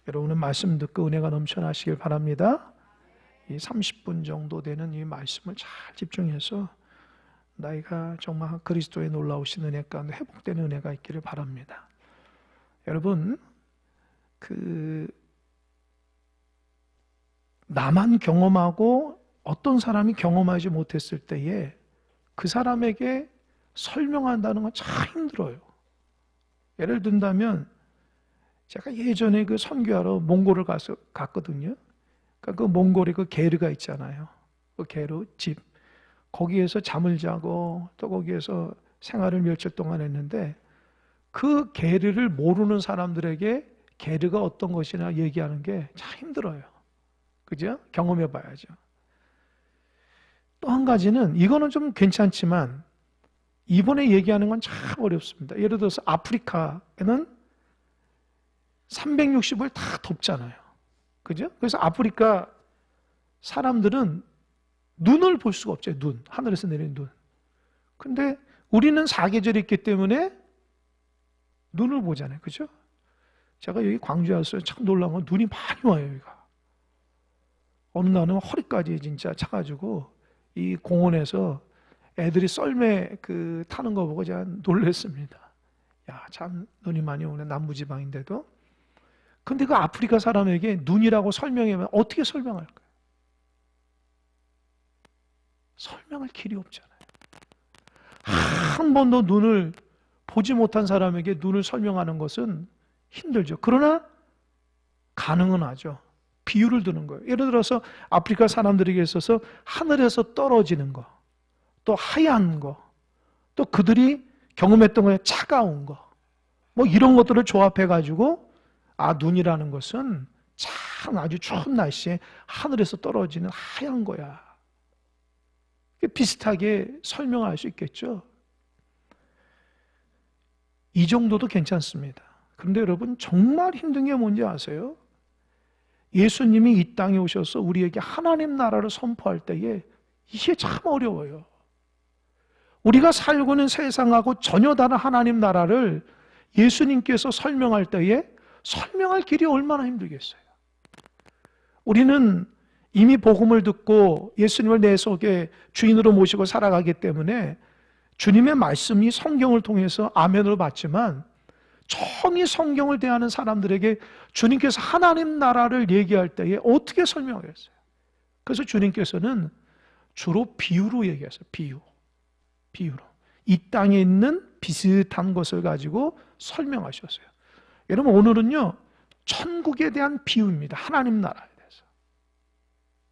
여러분은 말씀 듣고 은혜가 넘쳐나시길 바랍니다. 이 30분 정도 되는 이 말씀을 잘 집중해서 나이가 정말 그리스도의 놀라우신 은혜 가운데 회복되는 은혜가 있기를 바랍니다. 여러분, 나만 경험하고 어떤 사람이 경험하지 못했을 때에 그 사람에게 설명한다는 건 참 힘들어요. 예를 든다면 제가 예전에 그 선교하러 몽골을 갔거든요. 그러니까 그 몽골에 그 게르가 있잖아요. 그 게르 집. 거기에서 잠을 자고 또 거기에서 생활을 며칠 동안 했는데 그 게르를 모르는 사람들에게 게르가 어떤 것이냐 얘기하는 게 참 힘들어요. 그죠? 경험해 봐야죠. 또 한 가지는 이거는 좀 괜찮지만 이번에 얘기하는 건 참 어렵습니다. 예를 들어서 아프리카에는 360일 다 덥잖아요. 그죠? 그래서 아프리카 사람들은 눈을 볼 수가 없죠. 눈. 하늘에서 내리는 눈. 근데 우리는 사계절이 있기 때문에 눈을 보잖아요. 그죠? 제가 여기 광주에 왔어요. 참 놀라운 건 눈이 많이 와요, 여기가. 어느 날은 허리까지 진짜 차가지고 이 공원에서 애들이 썰매 타는 거 보고 제가 놀랐습니다. 야, 참 눈이 많이 오네. 남부지방인데도. 근데 그 아프리카 사람에게 눈이라고 설명하면 어떻게 설명할까요? 설명할 길이 없잖아요. 한 번도 눈을 보지 못한 사람에게 눈을 설명하는 것은 힘들죠. 그러나 가능은 하죠. 비유를 드는 거예요. 예를 들어서 아프리카 사람들에게 있어서 하늘에서 떨어지는 거, 또 하얀 거, 또 그들이 경험했던 거에 차가운 거, 뭐 이런 것들을 조합해가지고 눈이라는 것은 참 아주 추운 날씨에 하늘에서 떨어지는 하얀 거야. 비슷하게 설명할 수 있겠죠. 이 정도도 괜찮습니다. 그런데 여러분 정말 힘든 게 뭔지 아세요? 예수님이 이 땅에 오셔서 우리에게 하나님 나라를 선포할 때에 이게 참 어려워요. 우리가 살고 있는 세상하고 전혀 다른 하나님 나라를 예수님께서 설명할 때에 설명할 길이 얼마나 힘들겠어요. 우리는 이미 복음을 듣고 예수님을 내 속에 주인으로 모시고 살아가기 때문에 주님의 말씀이 성경을 통해서 아멘으로 받지만 처음 이 성경을 대하는 사람들에게 주님께서 하나님 나라를 얘기할 때에 어떻게 설명하겠어요? 그래서 주님께서는 주로 비유로 얘기했어요. 비유로. 이 땅에 있는 비슷한 것을 가지고 설명하셨어요. 여러분 오늘은요 천국에 대한 비유입니다. 하나님 나라에 대해서.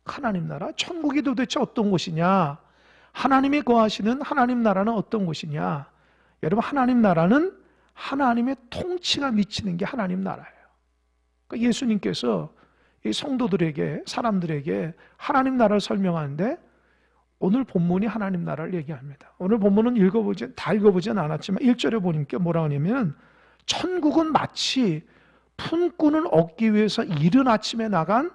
하나님 나라, 천국이 도대체 어떤 곳이냐? 하나님이 거하시는 하나님 나라는 어떤 곳이냐? 여러분 하나님 나라는 하나님의 통치가 미치는 게 하나님 나라예요. 그러니까 예수님께서 이 성도들에게, 사람들에게 하나님 나라를 설명하는데 오늘 본문이 하나님 나라를 얘기합니다. 오늘 본문은 다 읽어보진 않았지만 1절에 보니까 뭐라고 하냐면 천국은 마치 품꾼을 얻기 위해서 이른 아침에 나간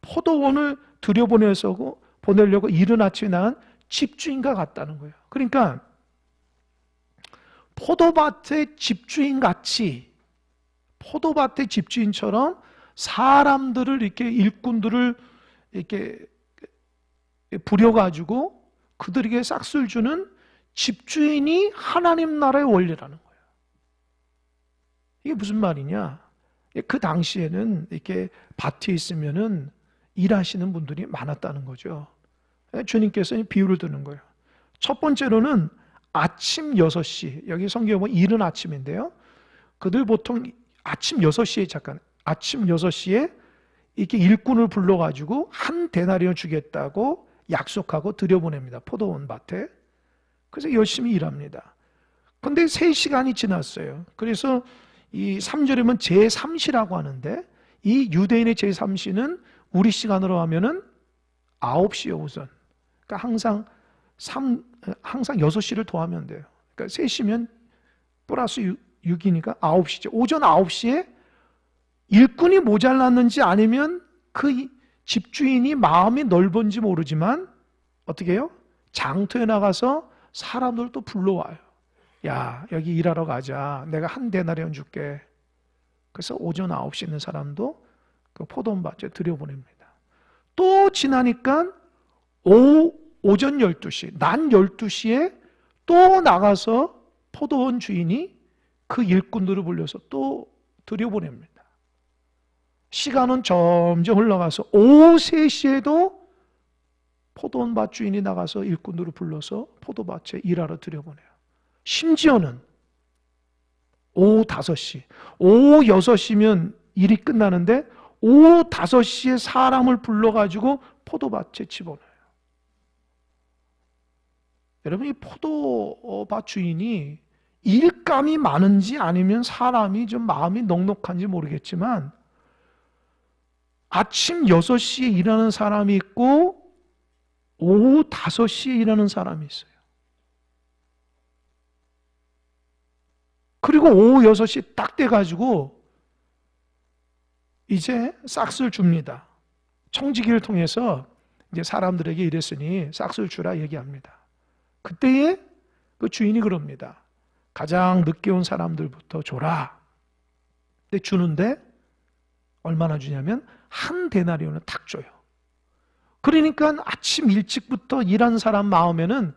포도원을 들여보내려고 이른 아침에 나간 집주인과 같다는 거예요. 그러니까 포도밭의 집주인같이 포도밭의 집주인처럼 사람들을 이렇게 일꾼들을 이렇게 부려가지고 그들에게 싹쓸 주는 집주인이 하나님 나라의 원리라는 거예요. 이게 무슨 말이냐? 그 당시에는 이렇게 밭에 있으면은 일하시는 분들이 많았다는 거죠. 주님께서 비유를 드는 거예요. 첫 번째로는 아침 6시, 여기 성경에 보면 이른 아침인데요. 그들 보통 아침 6시에 이렇게 일꾼을 불러가지고 한 데나리온 주겠다고 약속하고 들여보냅니다. 포도원 밭에. 그래서 열심히 일합니다. 그런데 3시간이 지났어요. 그래서 이 3절이면 제3시라고 하는데 이 유대인의 제3시는 우리 시간으로 하면은 9시요 우선. 그러니까 항상 6시를 더하면 돼요. 그러니까 3시면 플러스 6이니까 9시죠. 오전 9시에 일꾼이 모자랐는지 아니면 그 집주인이 마음이 넓은지 모르지만 어떻게 해요? 장터에 나가서 사람들 또 불러와요. 야, 여기 일하러 가자. 내가 한 데나리온 줄게. 그래서 오전 9시에 있는 사람도 그 포도원밭에 들여보냅니다. 또 지나니까 오전 12시, 낮 12시에 또 나가서 포도원 주인이 그 일꾼들을 불려서 또 들여보냅니다. 시간은 점점 흘러가서 오후 3시에도 포도원밭 주인이 나가서 일꾼들을 불러서 포도밭에 일하러 들여보내요. 심지어는 오후 5시, 오후 6시면 일이 끝나는데 오후 5시에 사람을 불러가지고 포도밭에 집어넣어요. 여러분, 이 포도밭 주인이 일감이 많은지 아니면 사람이 좀 마음이 넉넉한지 모르겠지만 아침 6시에 일하는 사람이 있고 오후 5시에 일하는 사람이 있어요. 그리고 오후 6시 딱 돼가지고 이제 싹스를 줍니다. 청지기를 통해서 이제 사람들에게 이랬으니 싹스를 주라 얘기합니다. 그때에 그 주인이 그럽니다. 가장 늦게 온 사람들부터 줘라. 근데 주는데 얼마나 주냐면 한 데나리온을 탁 줘요. 그러니까 아침 일찍부터 일한 사람 마음에는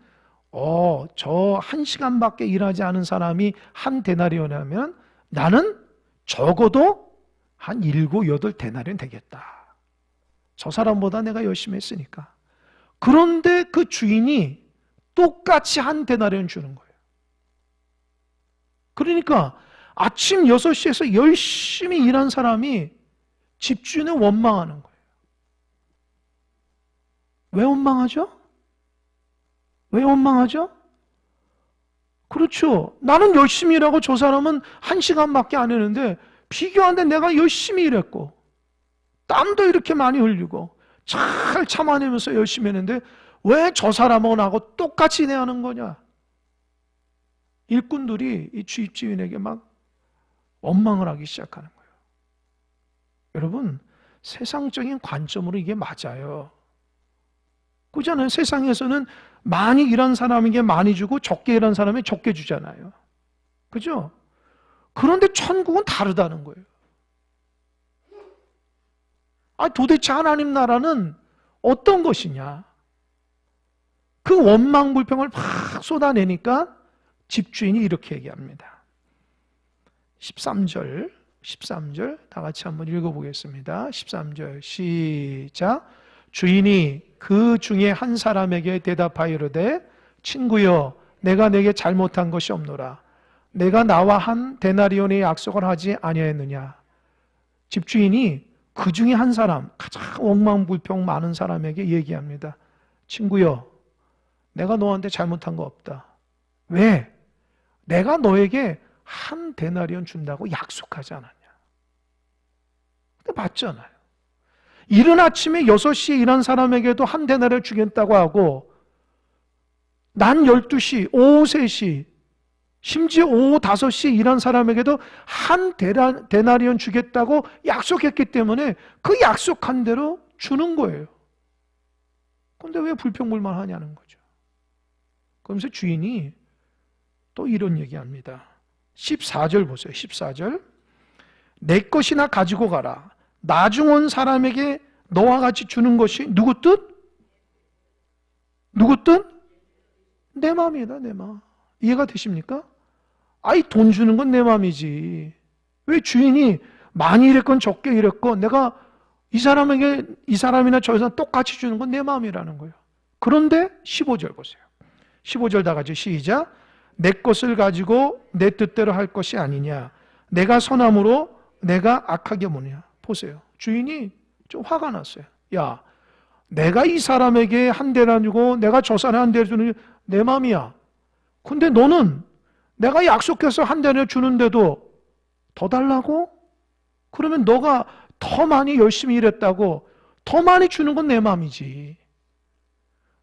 저 1시간밖에 일하지 않은 사람이 한 데나리온이면 나는 적어도 한 7, 8데나리온 되겠다. 저 사람보다 내가 열심히 했으니까. 그런데 그 주인이 똑같이 한 데나리온 주는 거예요. 그러니까 아침 6시에서 열심히 일한 사람이 집주인을 원망하는 거예요. 왜 원망하죠? 왜 원망하죠? 그렇죠. 나는 열심히 일하고 저 사람은 1시간밖에 안 했는데 비교하는데 내가 열심히 일했고 땀도 이렇게 많이 흘리고 잘 참아내면서 열심히 했는데 왜 저 사람하고 나하고 똑같이 내하는 거냐? 일꾼들이 이 주입주인에게 막 원망을 하기 시작하는 거예요. 여러분, 세상적인 관점으로 이게 맞아요. 그잖아요. 세상에서는 많이 일한 사람에게 많이 주고 적게 일한 사람에게 적게 주잖아요. 그죠? 그런데 천국은 다르다는 거예요. 도대체 하나님 나라는 어떤 것이냐? 그 원망 불평을 막 쏟아내니까 집주인이 이렇게 얘기합니다. 13절 다 같이 한번 읽어보겠습니다. 13절 시작. 주인이 그 중에 한 사람에게 대답하여 이르되 친구여 내가 내게 잘못한 것이 없노라. 내가 나와 한 데나리온의 약속을 하지 아니하였느냐. 집주인이 그 중에 한 사람, 가장 원망불평 많은 사람에게 얘기합니다. 친구여 내가 너한테 잘못한 거 없다. 왜? 내가 너에게 한 데나리온 준다고 약속하지 않았냐. 근데 맞잖아요. 이른 아침에 6시에 일한 사람에게도 한 데나리온 주겠다고 하고 낮 12시, 오후 3시, 심지어 오후 5시에 일한 사람에게도 한 데나리온 주겠다고 약속했기 때문에 그 약속한 대로 주는 거예요. 그런데 왜 불평불만하냐는 거죠. 그러면서 주인이 또 이런 얘기합니다. 14절 보세요. 14절. 내 것이나 가지고 가라. 나중 온 사람에게 너와 같이 주는 것이 누구 뜻? 누구 뜻? 내 마음이다, 내 마음. 이해가 되십니까? 돈 주는 건 내 마음이지. 왜 주인이 많이 일했건 적게 일했건 내가 이 사람에게 이 사람이나 저 사람 똑같이 주는 건 내 마음이라는 거예요. 그런데 15절 보세요. 15절 다 같이 시작. 내 것을 가지고 내 뜻대로 할 것이 아니냐. 내가 선함으로 내가 악하게 뭐냐. 보세요. 주인이 좀 화가 났어요. 야, 내가 이 사람에게 한 대나 주고 내가 저 사람에 한 대 주는 게 내 마음이야. 근데 너는 내가 약속해서 한 대나 주는데도 더 달라고? 그러면 너가 더 많이 열심히 일했다고 더 많이 주는 건 내 마음이지.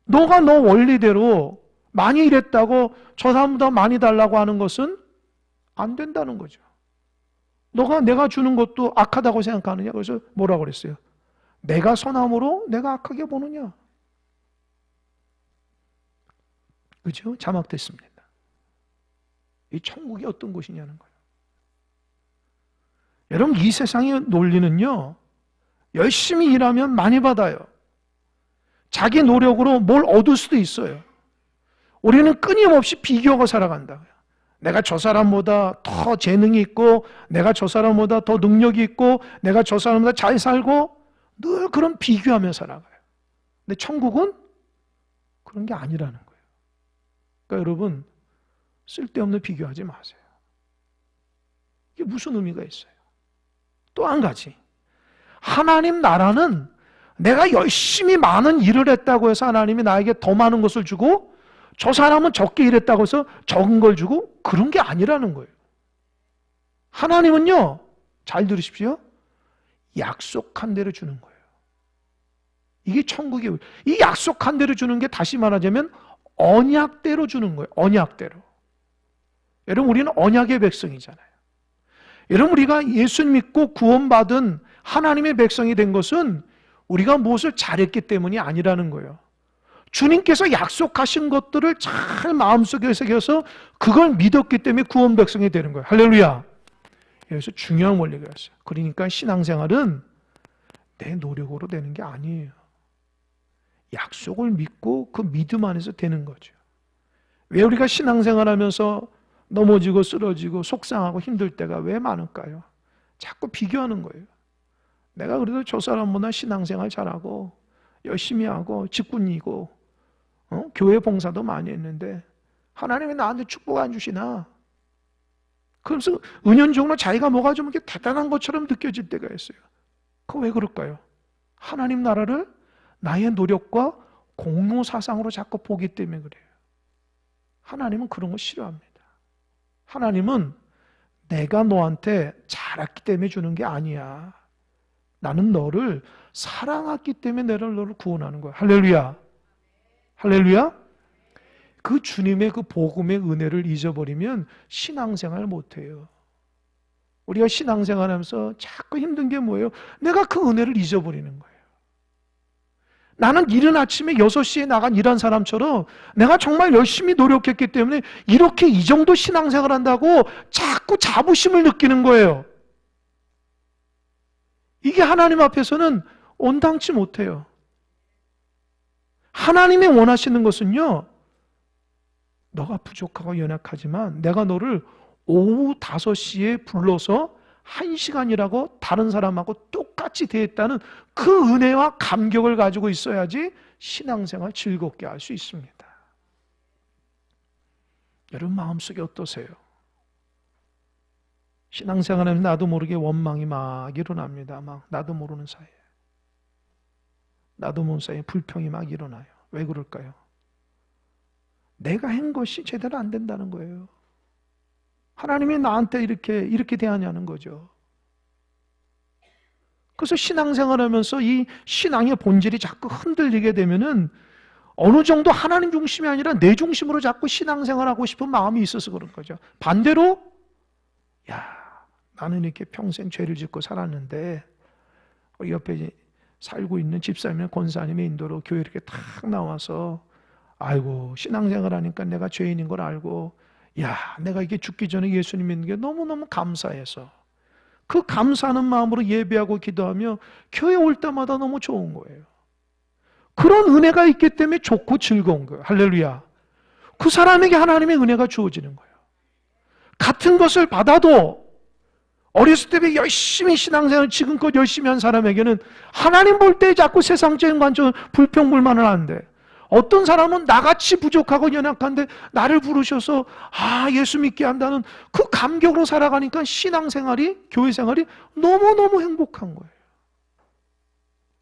너가 너 원리대로 많이 일했다고 저 사람보다 많이 달라고 하는 것은 안 된다는 거죠. 내가 주는 것도 악하다고 생각하느냐? 그래서 뭐라고 그랬어요? 내가 선함으로 내가 악하게 보느냐? 그죠? 자막됐습니다. 이 천국이 어떤 곳이냐는 거예요. 여러분, 이 세상의 논리는요, 열심히 일하면 많이 받아요. 자기 노력으로 뭘 얻을 수도 있어요. 우리는 끊임없이 비교하고 살아간다. 내가 저 사람보다 더 재능이 있고, 내가 저 사람보다 더 능력이 있고, 내가 저 사람보다 잘 살고, 늘 그런 비교하며 살아가요. 근데 천국은 그런 게 아니라는 거예요. 그러니까 여러분, 쓸데없는 비교하지 마세요. 이게 무슨 의미가 있어요? 또 한 가지, 하나님 나라는 내가 열심히 많은 일을 했다고 해서 하나님이 나에게 더 많은 것을 주고, 저 사람은 적게 일했다고 해서 적은 걸 주고, 그런 게 아니라는 거예요. 하나님은요, 잘 들으십시오, 약속한 대로 주는 거예요. 이게 천국의, 이 약속한 대로 주는 게 다시 말하자면 언약대로 주는 거예요. 언약대로. 여러분, 우리는 언약의 백성이잖아요. 여러분, 우리가 예수 믿고 구원받은 하나님의 백성이 된 것은 우리가 무엇을 잘했기 때문이 아니라는 거예요. 주님께서 약속하신 것들을 잘 마음속에 새겨서 그걸 믿었기 때문에 구원 백성이 되는 거예요. 할렐루야. 여기서 중요한 원리가 있어요. 그러니까 신앙생활은 내 노력으로 되는 게 아니에요. 약속을 믿고 그 믿음 안에서 되는 거죠. 왜 우리가 신앙생활하면서 넘어지고 쓰러지고 속상하고 힘들 때가 왜 많을까요? 자꾸 비교하는 거예요. 내가 그래도 저 사람보다 신앙생활 잘하고 열심히 하고 직분이고 교회 봉사도 많이 했는데 하나님이 나한테 축복 안 주시나? 그래서 은연중으로 자기가 뭐가 좀 이렇게 대단한 것처럼 느껴질 때가 있어요. 그거 왜 그럴까요? 하나님 나라를 나의 노력과 공로사상으로 자꾸 보기 때문에 그래요. 하나님은 그런 거 싫어합니다. 하나님은 내가 너한테 잘했기 때문에 주는 게 아니야. 나는 너를 사랑했기 때문에 너를 구원하는 거야. 할렐루야. 할렐루야. 그 주님의 그 복음의 은혜를 잊어버리면 신앙생활 못해요. 우리가 신앙생활하면서 자꾸 힘든 게 뭐예요? 내가 그 은혜를 잊어버리는 거예요. 나는 이른 아침에 6시에 나간 일한 사람처럼 내가 정말 열심히 노력했기 때문에 이렇게 이 정도 신앙생활 한다고 자꾸 자부심을 느끼는 거예요. 이게 하나님 앞에서는 온당치 못해요. 하나님이 원하시는 것은요, 너가 부족하고 연약하지만 내가 너를 오후 5시에 불러서 1시간이라고 다른 사람하고 똑같이 대했다는 그 은혜와 감격을 가지고 있어야지 신앙생활 즐겁게 할 수 있습니다. 여러분 마음속에 어떠세요? 신앙생활하면서 나도 모르게 원망이 막 일어납니다. 막 나도 모르는 사이에. 나도 모르는 사이에 불평이 막 일어나요. 왜 그럴까요? 내가 한 것이 제대로 안 된다는 거예요. 하나님이 나한테 이렇게 대하냐는 거죠. 그래서 신앙생활하면서 이 신앙의 본질이 자꾸 흔들리게 되면은 어느 정도 하나님 중심이 아니라 내 중심으로 자꾸 신앙생활하고 싶은 마음이 있어서 그런 거죠. 반대로 나는 이렇게 평생 죄를 짓고 살았는데 우리 옆에 살고 있는 집사님이나 권사님의 인도로 교회 이렇게 탁 나와서 아이고 신앙생활하니까 내가 죄인인 걸 알고 내가 이게 죽기 전에 예수님 믿는 게 너무너무 감사해서 그 감사하는 마음으로 예배하고 기도하며 교회 올 때마다 너무 좋은 거예요. 그런 은혜가 있기 때문에 좋고 즐거운 거예요. 할렐루야. 그 사람에게 하나님의 은혜가 주어지는 거예요. 같은 것을 받아도 어렸을 때 열심히 신앙생활 지금껏 열심히 한 사람에게는 하나님 볼 때 자꾸 세상적인 관점 불평불만을 하는데 어떤 사람은 나같이 부족하고 연약한데 나를 부르셔서 예수 믿게 한다는 그 감격으로 살아가니까 신앙생활이 교회 생활이 너무너무 행복한 거예요.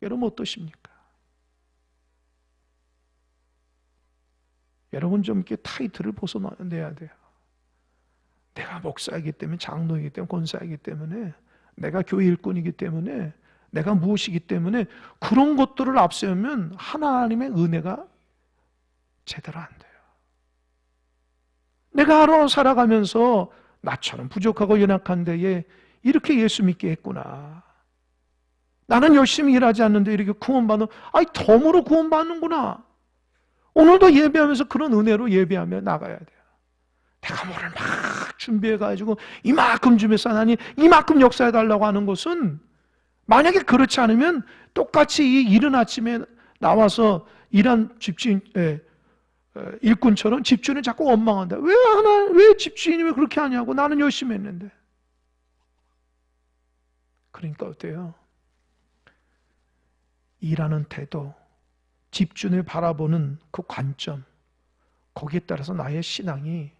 여러분 어떠십니까? 여러분 좀 이렇게 타이틀을 벗어내야 돼요. 내가 목사이기 때문에 장로이기 때문에 권사이기 때문에 내가 교회 일꾼이기 때문에 내가 무엇이기 때문에 그런 것들을 앞세우면 하나님의 은혜가 제대로 안 돼요. 내가 하루 살아가면서 나처럼 부족하고 연약한 데에 이렇게 예수 믿게 했구나. 나는 열심히 일하지 않는데 이렇게 구원받는, 덤으로 구원받는구나. 오늘도 예배하면서 그런 은혜로 예배하며 나가야 돼요. 내가 뭐를 막 준비해가지고 이만큼 준비해서 하나님 이만큼 역사해달라고 하는 것은, 만약에 그렇지 않으면 똑같이 이 이른 아침에 나와서 일한 집주인, 일꾼처럼 집주인을 자꾸 원망한다. 왜 집주인이 왜 그렇게 하냐고, 나는 열심히 했는데. 그러니까 어때요? 일하는 태도, 집주인을 바라보는 그 관점, 거기에 따라서 나의 신앙이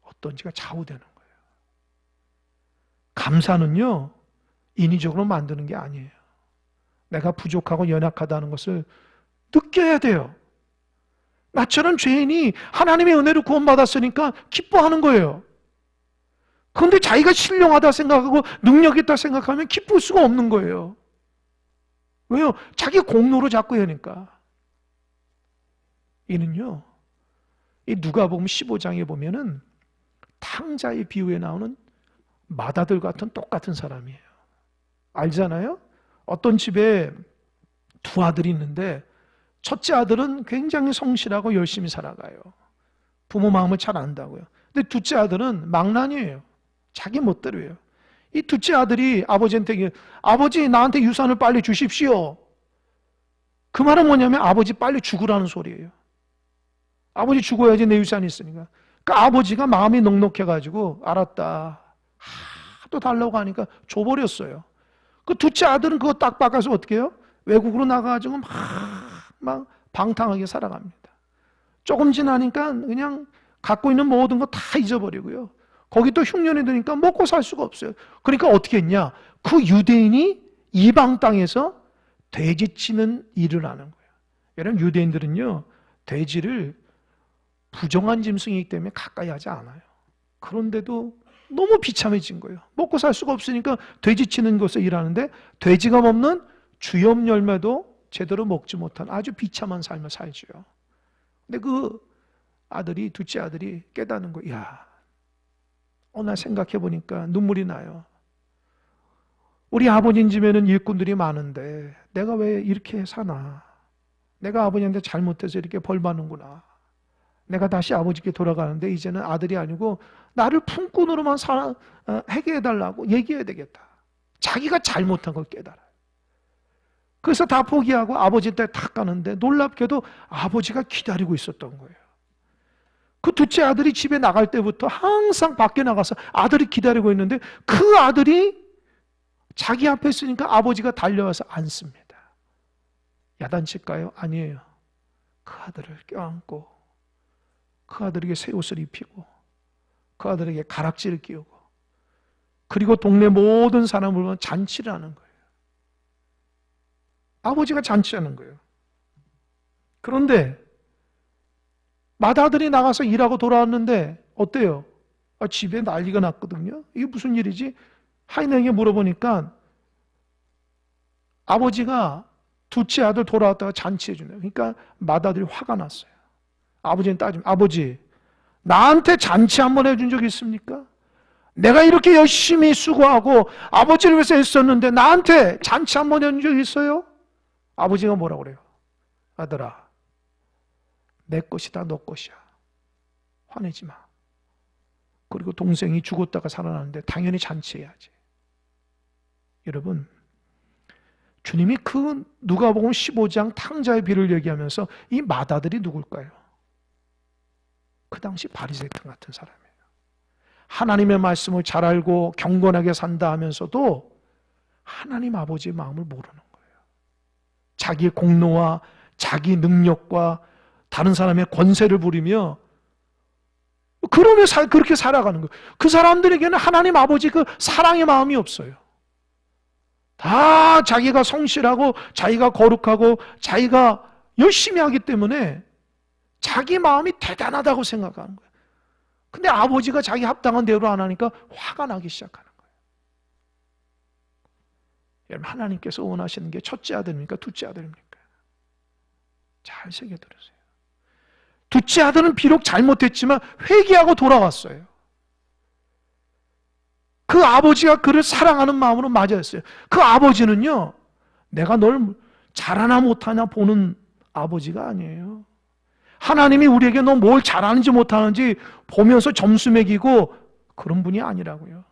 어떤지가 좌우되는 거예요. 감사는요, 인위적으로 만드는 게 아니에요. 내가 부족하고 연약하다는 것을 느껴야 돼요. 나처럼 죄인이 하나님의 은혜로 구원받았으니까 기뻐하는 거예요. 그런데 자기가 신령하다 생각하고 능력 있다 생각하면 기쁠 수가 없는 거예요. 왜요? 자기 공로로 자꾸 하니까. 이는요, 이 누가복음 15장에 보면은 탕자의 비유에 나오는 맏아들 같은 똑같은 사람이에요. 알잖아요? 어떤 집에 두 아들이 있는데 첫째 아들은 굉장히 성실하고 열심히 살아가요. 부모 마음을 잘 안다고요. 근데 둘째 아들은 망나니예요. 자기 멋대로예요. 이 둘째 아들이 아버지한테, 아버지 나한테 유산을 빨리 주십시오. 그 말은 뭐냐면 아버지 빨리 죽으라는 소리예요. 아버지 죽어야지 내 유산이 있으니까. 그러니까 아버지가 마음이 넉넉해가지고 알았다, 하도 달라고 하니까 줘버렸어요. 그 둘째 아들은 그거 딱 바꿔서 어떻게 해요? 외국으로 나가가지고 막 방탕하게 살아갑니다. 조금 지나니까 그냥 갖고 있는 모든 거 다 잊어버리고요. 거기 또 흉년이 드니까 먹고 살 수가 없어요. 그러니까 어떻게 했냐? 그 유대인이 이방 땅에서 돼지 치는 일을 하는 거예요. 여러분, 유대인들은요, 돼지를 부정한 짐승이기 때문에 가까이 하지 않아요. 그런데도 너무 비참해진 거예요. 먹고 살 수가 없으니까 돼지 치는 곳에 일하는데 돼지가 먹는 주염 열매도 제대로 먹지 못한 아주 비참한 삶을 살죠. 근데 그 아들이, 둘째 아들이 깨닫는 거예요. 야, 나 생각해 보니까 눈물이 나요. 우리 아버님 집에는 일꾼들이 많은데 내가 왜 이렇게 사나? 내가 아버님한테 잘못해서 이렇게 벌 받는구나. 내가 다시 아버지께 돌아가는데 이제는 아들이 아니고 나를 품꾼으로만 해결해달라고 얘기해야 되겠다. 자기가 잘못한 걸 깨달아요. 그래서 다 포기하고 아버지 때 탁 가는데 놀랍게도 아버지가 기다리고 있었던 거예요. 그 둘째 아들이 집에 나갈 때부터 항상 밖에 나가서 아들이 기다리고 있는데 그 아들이 자기 앞에 있으니까 아버지가 달려와서 안습니다. 야단칠까요? 아니에요. 그 아들을 껴안고 그 아들에게 새 옷을 입히고 그 아들에게 가락지를 끼우고 그리고 동네 모든 사람을 보면 잔치를 하는 거예요. 아버지가 잔치하는 거예요. 그런데 맏아들이 나가서 일하고 돌아왔는데 어때요? 집에 난리가 났거든요. 이게 무슨 일이지? 하인에게 물어보니까 아버지가 둘째 아들 돌아왔다가 잔치해 주네요. 그러니까 맏아들이 화가 났어요. 아버지는 따지면, 아버지, 나한테 잔치 한번 해준 적 있습니까? 내가 이렇게 열심히 수고하고 아버지를 위해서 했었는데 나한테 잔치 한번 해준 적 있어요? 아버지가 뭐라고 그래요? 아들아, 내 것이다, 너 것이야. 화내지 마. 그리고 동생이 죽었다가 살아나는데 당연히 잔치해야지. 여러분, 주님이 그 누가복음 15장 탕자의 비를 얘기하면서 이 맏아들이 누굴까요? 그 당시 바리새인 같은 사람이에요. 하나님의 말씀을 잘 알고 경건하게 산다 하면서도 하나님 아버지의 마음을 모르는 거예요. 자기의 공로와 자기 능력과 다른 사람의 권세를 부리며 그러며 그렇게 살아가는 거예요. 그 사람들에게는 하나님 아버지 그 사랑의 마음이 없어요. 다 자기가 성실하고 자기가 거룩하고 자기가 열심히 하기 때문에 자기 마음이 대단하다고 생각하는 거예요. 근데 아버지가 자기 합당한 대로 안 하니까 화가 나기 시작하는 거예요. 여러분, 하나님께서 원하시는 게 첫째 아들입니까? 둘째 아들입니까? 잘 새겨들으세요. 둘째 아들은 비록 잘못했지만 회개하고 돌아왔어요. 그 아버지가 그를 사랑하는 마음으로 맞이했어요. 그 아버지는요, 내가 널 잘하나 못하나 보는 아버지가 아니에요. 하나님이 우리에게 너 뭘 잘하는지 못하는지 보면서 점수 매기고 그런 분이 아니라고요.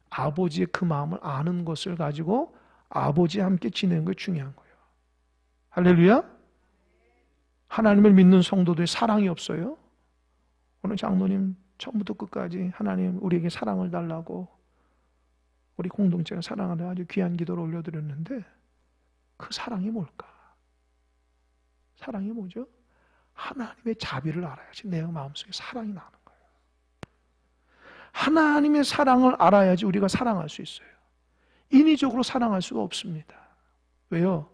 아버지의 그 마음을 아는 것을 가지고 아버지와 함께 지내는 게 중요한 거예요. 할렐루야. 하나님을 믿는 성도들의 사랑이 없어요. 오늘 장로님 처음부터 끝까지 하나님 우리에게 사랑을 달라고 우리 공동체가 사랑하는 아주 귀한 기도를 올려드렸는데 그 사랑이 뭘까? 사랑이 뭐죠? 하나님의 자비를 알아야지 내 마음속에 사랑이 나는 거예요. 하나님의 사랑을 알아야지 우리가 사랑할 수 있어요. 인위적으로 사랑할 수가 없습니다. 왜요?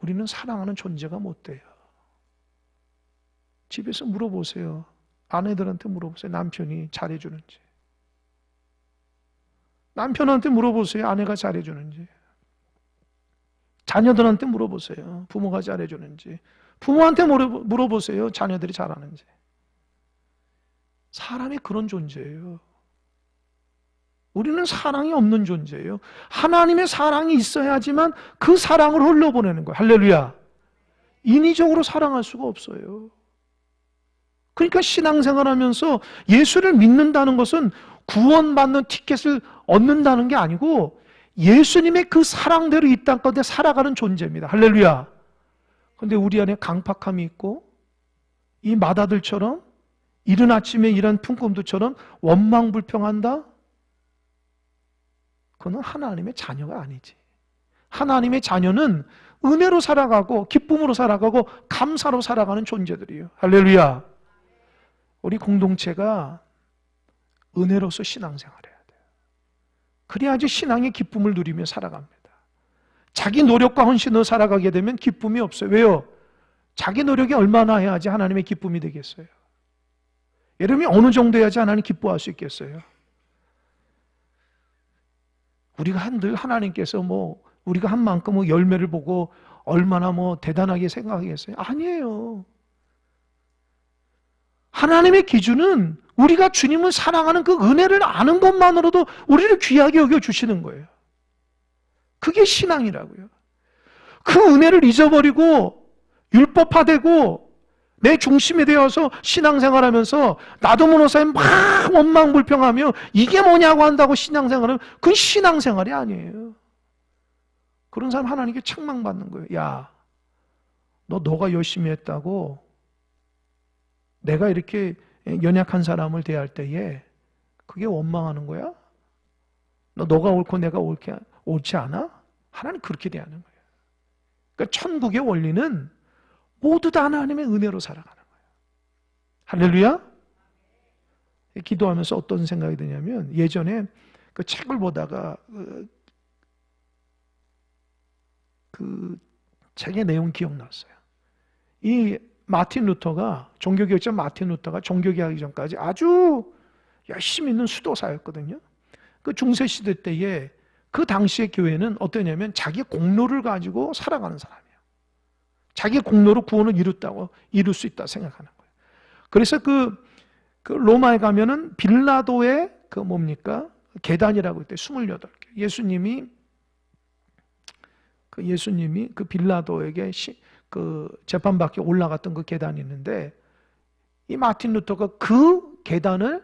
우리는 사랑하는 존재가 못 돼요. 집에서 물어보세요. 아내들한테 물어보세요. 남편이 잘해주는지. 남편한테 물어보세요. 아내가 잘해주는지. 자녀들한테 물어보세요. 부모가 잘해주는지. 부모한테 물어보세요. 자녀들이 잘하는지. 사람이 그런 존재예요. 우리는 사랑이 없는 존재예요. 하나님의 사랑이 있어야지만 그 사랑을 흘려보내는 거예요. 할렐루야. 인위적으로 사랑할 수가 없어요. 그러니까 신앙생활하면서 예수를 믿는다는 것은 구원받는 티켓을 얻는다는 게 아니고 예수님의 그 사랑대로 이 땅 가운데 살아가는 존재입니다. 할렐루야. 그런데 우리 안에 강팍함이 있고 이 마다들처럼 이른 아침에 일한 품꾼들처럼 원망불평한다? 그건 하나님의 자녀가 아니지. 하나님의 자녀는 은혜로 살아가고 기쁨으로 살아가고 감사로 살아가는 존재들이에요. 할렐루야. 우리 공동체가 은혜로서 신앙생활해야 돼요. 그래야지 신앙의 기쁨을 누리며 살아갑니다. 자기 노력과 헌신으로 살아가게 되면 기쁨이 없어요. 왜요? 자기 노력이 얼마나 해야지 하나님의 기쁨이 되겠어요? 여러분이 어느 정도 해야지 하나님 기뻐할 수 있겠어요? 우리가 한들 하나님께서 우리가 한 만큼 열매를 보고 얼마나 대단하게 생각하겠어요? 아니에요. 하나님의 기준은 우리가 주님을 사랑하는 그 은혜를 아는 것만으로도 우리를 귀하게 여겨주시는 거예요. 그게 신앙이라고요. 그 은혜를 잊어버리고 율법화되고 내 중심이 되어서 신앙생활하면서 나도 모르는 사람이 막 원망불평하며 이게 뭐냐고 한다고 신앙생활하면 그건 신앙생활이 아니에요. 그런 사람 하나님께 책망받는 거예요. 야, 너가 열심히 했다고 내가 이렇게 연약한 사람을 대할 때에 그게 원망하는 거야? 너가 옳고 내가 옳지 않아? 하나님 그렇게 대하는 거예요. 그러니까 천국의 원리는 모두 다 하나님의 은혜로 살아가는 거예요. 할렐루야? 기도하면서 어떤 생각이 드냐면 예전에 그 책을 보다가 그 책의 내용 기억났어요. 이 마틴 루터가 종교개혁자 마틴 루터가 종교개혁하기 전까지 아주 열심히 있는 수도사였거든요. 그 중세시대 때에 그 당시의 교회는 어떠냐면 자기 공로를 가지고 살아가는 사람이에요. 자기 공로로 구원을 이룰 수 있다 생각하는 거예요. 그래서 그 로마에 가면은 빌라도의 계단이라고 했대. 28개. 예수님이 그 빌라도에게 재판받기 올라갔던 그 계단이 있는데 이 마틴 루터가 그 계단을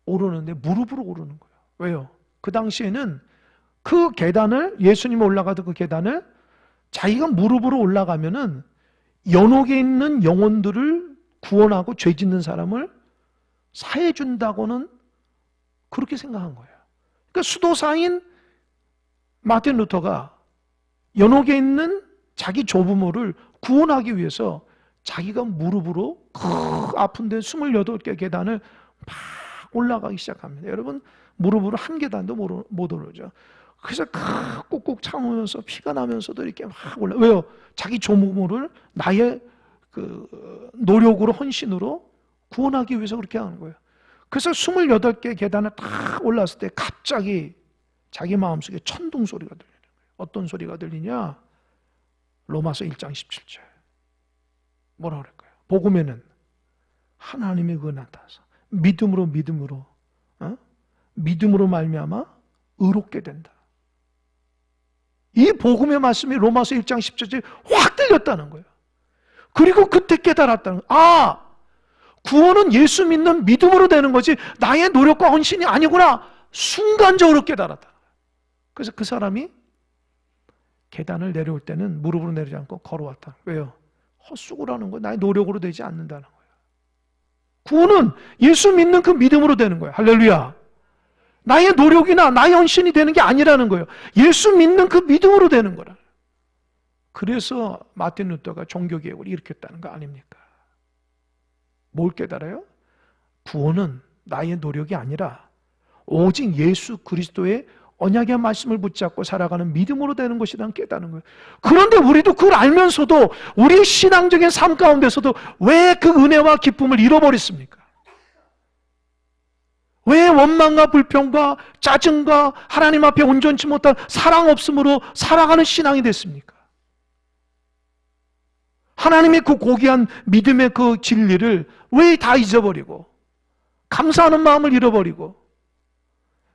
오르는데 무릎으로 오르는 거예요. 왜요? 그 당시에는 그 계단을 예수님이 올라가던 그 계단을 자기가 무릎으로 올라가면은 연옥에 있는 영혼들을 구원하고 죄 짓는 사람을 사해 준다고는 그렇게 생각한 거예요. 그러니까 수도사인 마틴 루터가 연옥에 있는 자기 조부모를 구원하기 위해서 자기가 무릎으로 아픈데 28개 계단을 막 올라가기 시작합니다. 여러분 무릎으로 한 계단도 못 오르죠. 그래서 꾹꾹 참으면서 피가 나면서도 이렇게 막 왜요? 자기 조부모를 나의 그 노력으로 헌신으로 구원하기 위해서 그렇게 하는 거예요. 그래서 28개 계단을 딱 올랐을 때 갑자기 자기 마음속에 천둥 소리가 들리는 거예요. 어떤 소리가 들리냐? 로마서 1장 17절. 뭐라 그럴까요? 복음에는 하나님의 은혜가 나타나서 믿음으로 말미암아 의롭게 된다. 이 복음의 말씀이 로마서 1장 17절에 확 들렸다는 거예요. 그리고 그때 깨달았다는 거예요. 아, 구원은 예수 믿는 믿음으로 되는 거지 나의 노력과 헌신이 아니구나. 순간적으로 깨달았다. 그래서 그 사람이 계단을 내려올 때는 무릎으로 내리지 않고 걸어왔다. 왜요? 헛수고를 하는 거예요. 나의 노력으로 되지 않는다는 거예요. 구원은 예수 믿는 그 믿음으로 되는 거예요. 할렐루야. 나의 노력이나 나의 헌신이 되는 게 아니라는 거예요. 예수 믿는 그 믿음으로 되는 거라. 그래서 마틴 루터가 종교개혁을 일으켰다는 거 아닙니까? 뭘 깨달아요? 구원은 나의 노력이 아니라 오직 예수 그리스도의 언약의 말씀을 붙잡고 살아가는 믿음으로 되는 것이라는 깨닫는 거예요. 그런데 우리도 그걸 알면서도 우리 신앙적인 삶 가운데서도 왜 그 은혜와 기쁨을 잃어버렸습니까? 왜 원망과 불평과 짜증과 하나님 앞에 온전치 못한 사랑 없음으로 살아가는 신앙이 됐습니까? 하나님의 그 고귀한 믿음의 그 진리를 왜 다 잊어버리고 감사하는 마음을 잃어버리고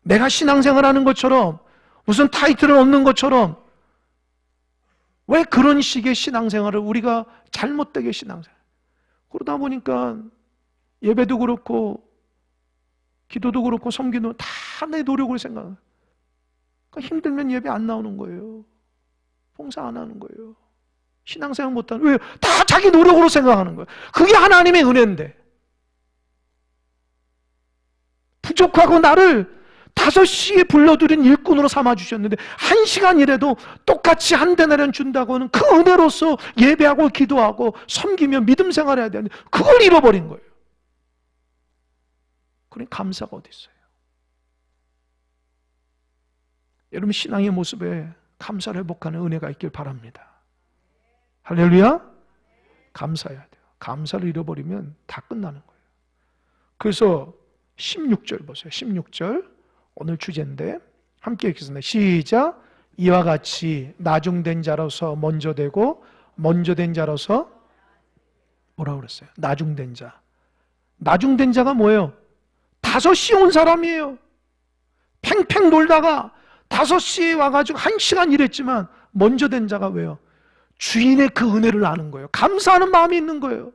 내가 신앙생활하는 것처럼 무슨 타이틀을 얻는 것처럼 왜 그런 식의 신앙생활을 우리가 잘못되게 신앙생활 그러다 보니까 예배도 그렇고 기도도 그렇고 섬기도 다 내 노력을 생각해요. 그러니까 힘들면 예배 안 나오는 거예요. 봉사 안 하는 거예요. 신앙생활 못하는 왜요? 다 자기 노력으로 생각하는 거예요. 그게 하나님의 은혜인데 부족하고 나를 5시에 불러들인 일꾼으로 삼아주셨는데 1시간이라도 똑같이 한 데나리온 준다고는 그 은혜로서 예배하고 기도하고 섬기며 믿음 생활해야 되는데 그걸 잃어버린 거예요. 그러니 감사가 어디 있어요? 여러분 신앙의 모습에 감사를 회복하는 은혜가 있길 바랍니다. 할렐루야? 감사해야 돼요. 감사를 잃어버리면 다 끝나는 거예요. 그래서 16절 보세요. 16절 오늘 주제인데 함께 읽겠습니다. 시작. 이와 같이 나중된 자로서 먼저 되고 먼저 된 자로서 뭐라고 그랬어요? 나중된 자. 나중된 자가 뭐예요? 5시 온 사람이에요. 팽팽 놀다가 5시에 와가지고 1시간 일했지만 먼저 된 자가 왜요? 주인의 그 은혜를 아는 거예요. 감사하는 마음이 있는 거예요.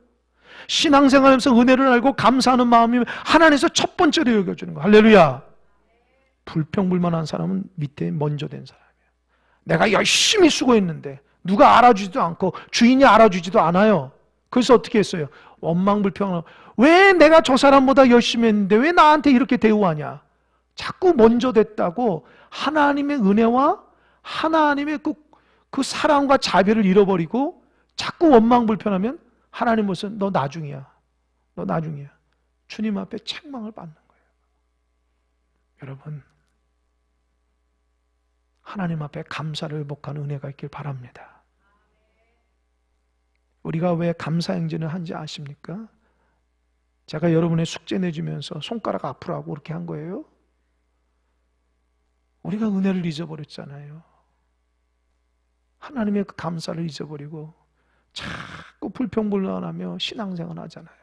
신앙생활하면서 은혜를 알고 감사하는 마음이 하나님께서 첫 번째로 여겨주는 거예요. 할렐루야. 불평불만한 사람은 밑에 먼저 된 사람이에요. 내가 열심히 수고했는데 누가 알아주지도 않고 주인이 알아주지도 않아요. 그래서 어떻게 했어요? 원망불평하고 왜 내가 저 사람보다 열심히 했는데 왜 나한테 이렇게 대우하냐? 자꾸 먼저 됐다고 하나님의 은혜와 하나님의 그 사랑과 자비를 잃어버리고 자꾸 원망불평하면 하나님 무슨 너 나중이야. 너 나중이야. 주님 앞에 책망을 받는 거예요. 여러분 하나님 앞에 감사를 회복하는 은혜가 있길 바랍니다. 우리가 왜 감사 행진을 한지 아십니까? 제가 여러분의 숙제 내주면서 손가락 앞으로 하고 그렇게 한 거예요. 우리가 은혜를 잊어버렸잖아요. 하나님의 그 감사를 잊어버리고 자꾸 불평불만하며 신앙생활 하잖아요.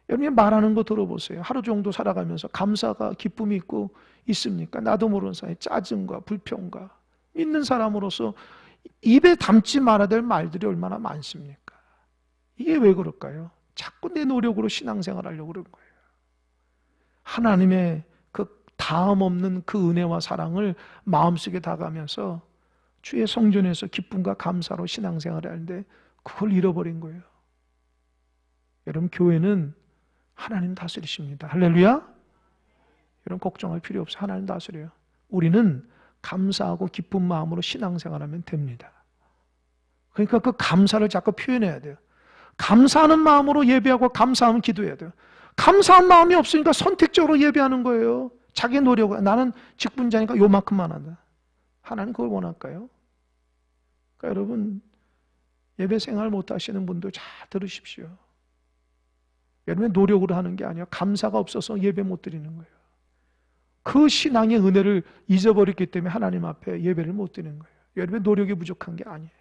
여러분이 말하는 거 들어보세요. 하루 정도 살아가면서 감사가 기쁨이 있고 있습니까? 나도 모르는 사이에 짜증과 불평과 믿는 사람으로서 입에 담지 말아야 될 말들이 얼마나 많습니까? 이게 왜 그럴까요? 자꾸 내 노력으로 신앙생활 하려고 그런 거예요. 하나님의 그 다음 없는 그 은혜와 사랑을 마음속에 다가면서 주의 성전에서 기쁨과 감사로 신앙생활을 하는데 그걸 잃어버린 거예요. 여러분 교회는 하나님 다스리십니다. 할렐루야. 여러분 걱정할 필요 없어요. 하나님 다스려요. 우리는 감사하고 기쁜 마음으로 신앙생활하면 됩니다. 그러니까 그 감사를 자꾸 표현해야 돼요. 감사하는 마음으로 예배하고 감사하면 기도해야 돼요. 감사한 마음이 없으니까 선택적으로 예배하는 거예요. 자기 노력을 나는 직분자니까 요만큼만 한다. 하나님 그걸 원할까요? 그러니까 여러분 예배 생활 못 하시는 분들 잘 들으십시오. 여러분의 노력으로 하는 게 아니라 감사가 없어서 예배 못 드리는 거예요. 그 신앙의 은혜를 잊어버렸기 때문에 하나님 앞에 예배를 못 드리는 거예요. 여러분의 노력이 부족한 게 아니에요.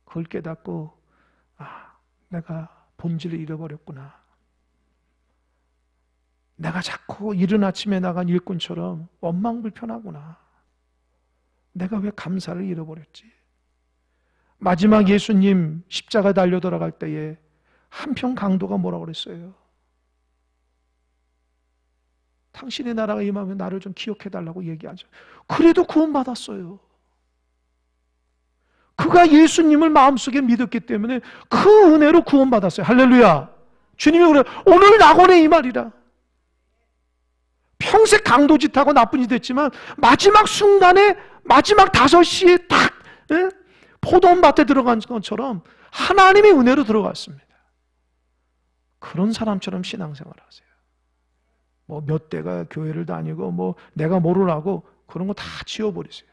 그걸 깨닫고 내가 본질을 잃어버렸구나. 내가 자꾸 이른 아침에 나간 일꾼처럼 원망불편하구나. 내가 왜 감사를 잃어버렸지? 마지막 예수님 십자가 달려 돌아갈 때에 한편 강도가 뭐라고 그랬어요? 당신의 나라가 임하면 나를 좀 기억해달라고 얘기하죠. 그래도 구원받았어요. 그가 예수님을 마음속에 믿었기 때문에 그 은혜로 구원받았어요. 할렐루야. 주님이 그래, 오늘 낙원에 임하리라. 평생 강도짓하고 나쁜 짓 했지만 마지막 순간에 마지막 5시에 딱 포도원밭에 들어간 것처럼 하나님의 은혜로 들어갔습니다. 그런 사람처럼 신앙생활 하세요. 뭐 몇 대가 교회를 다니고 뭐 내가 모르라고 그런 거 다 지워버리세요.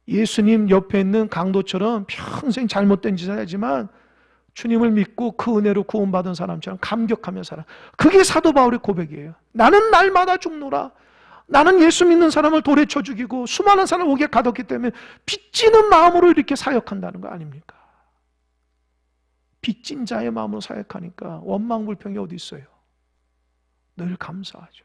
예수님 옆에 있는 강도처럼 평생 잘못된 짓을 하지만 주님을 믿고 그 은혜로 구원받은 사람처럼 감격하며 살아. 그게 사도 바울의 고백이에요. 나는 날마다 죽노라. 나는 예수 믿는 사람을 돌에 쳐 죽이고 수많은 사람을 옥에 가뒀기 때문에 빚지는 마음으로 이렇게 사역한다는 거 아닙니까? 빚진 자의 마음으로 사역하니까 원망불평이 어디 있어요? 늘 감사하죠.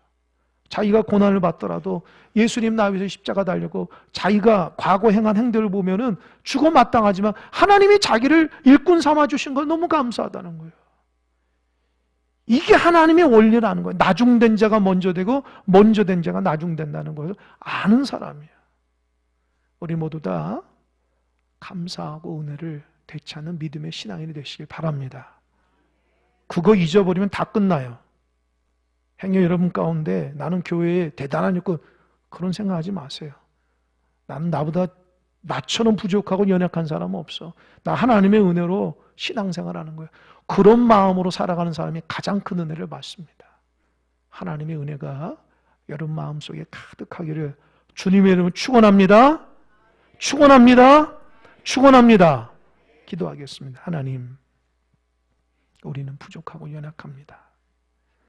자기가 고난을 받더라도 예수님 나위에서 십자가 달려고 자기가 과거 행한 행들을 보면은 죽어 마땅하지만 하나님이 자기를 일꾼 삼아 주신 걸 너무 감사하다는 거예요. 이게 하나님의 원리라는 거예요. 나중된 자가 먼저 되고 먼저 된 자가 나중된다는 거예요. 아는 사람이에요. 우리 모두 다 감사하고 은혜를 되찾는 믿음의 신앙인이 되시길 바랍니다. 그거 잊어버리면 다 끝나요. 행여 여러분 가운데 나는 교회에 대단한 있고 그런 생각하지 마세요. 나는 나처럼 부족하고 연약한 사람은 없어. 나 하나님의 은혜로 신앙생활하는 거예요. 그런 마음으로 살아가는 사람이 가장 큰 은혜를 받습니다. 하나님의 은혜가 여러분 마음속에 가득하기를 주님의 이름으로 축원합니다. 축원합니다. 축원합니다. 기도하겠습니다. 하나님, 우리는 부족하고 연약합니다.